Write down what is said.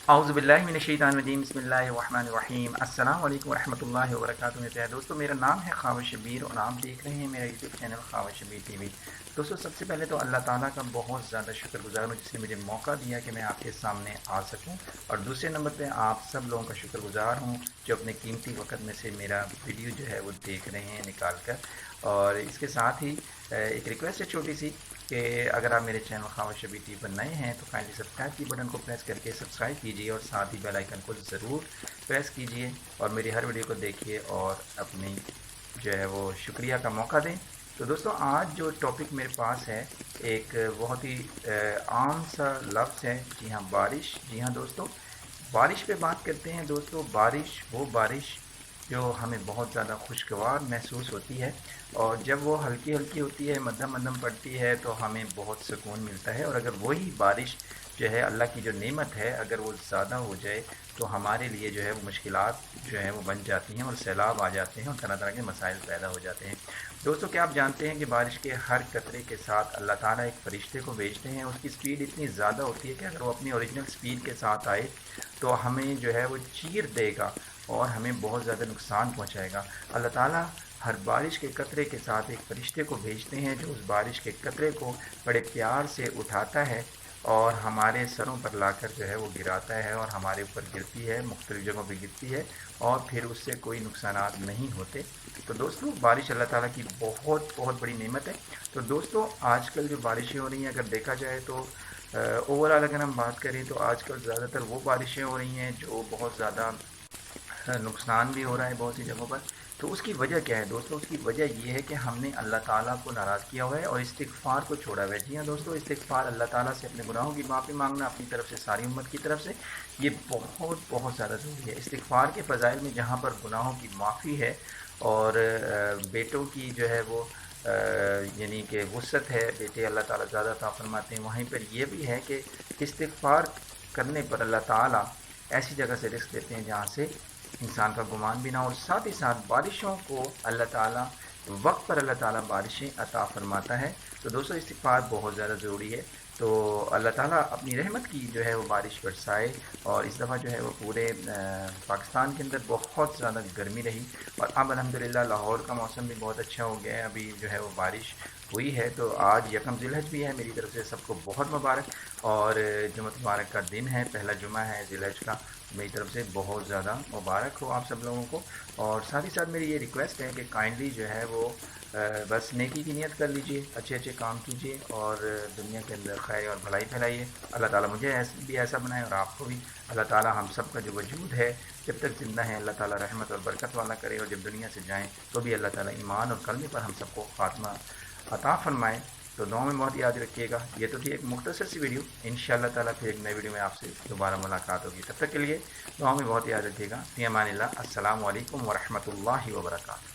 اعوذ باللہ من الشیطان الرجیم، بسم اللہ الرحمن الرحیم۔ السلام علیکم ورحمۃ اللہ وبرکاتہ۔ میرے پیارے دوستو، میرا نام ہے خواجہ شبیر اور آپ دیکھ رہے ہیں میرا یوٹیوب چینل خواجہ شبیر ٹی وی۔ دوستو، سب سے پہلے تو اللہ تعالیٰ کا بہت زیادہ شکر گزار ہوں جس نے مجھے موقع دیا کہ میں آپ کے سامنے آ سکوں، اور دوسرے نمبر پہ آپ سب لوگوں کا شکر گزار ہوں جو اپنے قیمتی وقت میں سے میرا ویڈیو جو ہے وہ دیکھ رہے ہیں نکال کر۔ اور اس کے ساتھ ہی ایک ریکویسٹ ہے چھوٹی سی کہ اگر آپ میرے چینل خواجہ شبیر ٹی وی پر نئے ہیں تو کائنڈلی سبسکرائب کی بٹن کو پریس کر کے سبسکرائب کیجیے اور ساتھ ہی بیل آئیکن کو ضرور پریس کیجیے اور میری ہر ویڈیو کو دیکھیے اور اپنی جو ہے وہ شکریہ کا موقع دیں۔ تو دوستو، آج جو ٹاپک میرے پاس ہے ایک بہت ہی عام سا لفظ ہے، جی ہاں بارش۔ جی ہاں دوستو، بارش پہ بات کرتے ہیں۔ دوستو، بارش وہ بارش جو ہمیں بہت زیادہ خوشگوار محسوس ہوتی ہے، اور جب وہ ہلکی ہلکی ہوتی ہے، مدھم مدھم پڑتی ہے تو ہمیں بہت سکون ملتا ہے، اور اگر وہی بارش جو ہے اللہ کی جو نعمت ہے اگر وہ زیادہ ہو جائے تو ہمارے لیے جو ہے وہ مشکلات جو ہے وہ بن جاتی ہیں اور سیلاب آ جاتے ہیں اور طرح طرح کے مسائل پیدا ہو جاتے ہیں۔ دوستو، کیا آپ جانتے ہیں کہ بارش کے ہر قطرے کے ساتھ اللہ تعالیٰ ایک فرشتے کو بھیجتے ہیں؟ اس کی سپیڈ اتنی زیادہ ہوتی ہے کہ اگر وہ اپنی اوریجنل سپیڈ کے ساتھ آئے تو ہمیں جو ہے وہ چیر دے گا اور ہمیں بہت زیادہ نقصان پہنچائے گا۔ اللہ تعالیٰ ہر بارش کے قطرے کے ساتھ ایک فرشتے کو بھیجتے ہیں جو اس بارش کے قطرے کو بڑے پیار سے اٹھاتا ہے اور ہمارے سروں پر لا کر جو ہے وہ گراتا ہے، اور ہمارے اوپر گرتی ہے، مختلف جگہوں پہ گرتی ہے، اور پھر اس سے کوئی نقصانات نہیں ہوتے۔ تو دوستو، بارش اللہ تعالیٰ کی بہت بہت بڑی نعمت ہے۔ تو دوستو، آج کل جو بارشیں ہو رہی ہیں اگر دیکھا جائے تو اوورآل اگر ہم بات کریں تو آج کل زیادہ تر وہ بارشیں ہو رہی ہیں جو بہت زیادہ نقصان بھی ہو رہا ہے بہت سی جگہوں پر۔ تو اس کی وجہ کیا ہے دوستو؟ اس کی وجہ یہ ہے کہ ہم نے اللہ تعالیٰ کو ناراض کیا ہوا ہے اور استغفار کو چھوڑا ہوا ہے۔ جی ہاں دوستو، استغفار، اللہ تعالیٰ سے اپنے گناہوں کی معافی مانگنا اپنی طرف سے، ساری امت کی طرف سے، یہ بہت بہت زیادہ ضروری ہے۔ استغفار کے فضائل میں جہاں پر گناہوں کی معافی ہے اور بیٹوں کی جو ہے وہ یعنی کہ وسعت ہے، بیٹے اللہ تعالیٰ زیادہ عطا فرماتے ہیں، وہیں پر یہ بھی ہے کہ استغفار کرنے پر اللہ تعالیٰ ایسی جگہ سے رزق دیتے ہیں جہاں سے انسان کا گمان بھی نہ ہو، اور ساتھ ہی ساتھ بارشوں کو اللہ تعالیٰ وقت پر اللہ تعالیٰ بارشیں عطا فرماتا ہے۔ تو دوستو، استغفار بہت زیادہ ضروری ہے۔ تو اللہ تعالیٰ اپنی رحمت کی جو ہے وہ بارش برسائے، اور اس دفعہ جو ہے وہ پورے پاکستان کے اندر بہت زیادہ گرمی رہی، اور اب الحمدللہ لاہور کا موسم بھی بہت اچھا ہو گیا ہے، ابھی جو ہے وہ بارش ہوئی ہے۔ تو آج یکم ذی الحج بھی ہے، میری طرف سے سب کو بہت مبارک، اور جمعہ مبارک کا دن ہے، پہلا جمعہ ہے ذی الحج کا، میری طرف سے بہت زیادہ مبارک ہو آپ سب لوگوں کو۔ اور ساتھ ہی ساتھ میری یہ ریکویسٹ ہے کہ کائنڈلی جو ہے وہ بس نیکی کی نیت کر لیجئے، اچھے اچھے کام کیجئے اور دنیا کے اندر خیر اور بھلائی پھیلائیے۔ اللہ تعالیٰ مجھے بھی ایسا بنائے اور آپ کو بھی۔ اللہ تعالیٰ ہم سب کا جو وجود ہے جب تک زندہ ہیں اللہ تعالیٰ رحمت اور برکت والا کرے، اور جب دنیا سے جائیں تو بھی اللہ تعالیٰ ایمان اور کلمے پر ہم سب کو خاتمہ عطا فرمائے۔ تو دعاؤں میں بہت یاد رکھیے گا۔ یہ تو تھی ایک مختصر سی ویڈیو، انشاءاللہ تعالیٰ پھر ایک نئی ویڈیو میں آپ سے دوبارہ ملاقات ہوگی، تب تک کے لیے دعاؤں میں بہت یاد رکھیے گا۔ فی امان اللہ۔ السلام علیکم ورحمۃ اللہ وبرکاتہ۔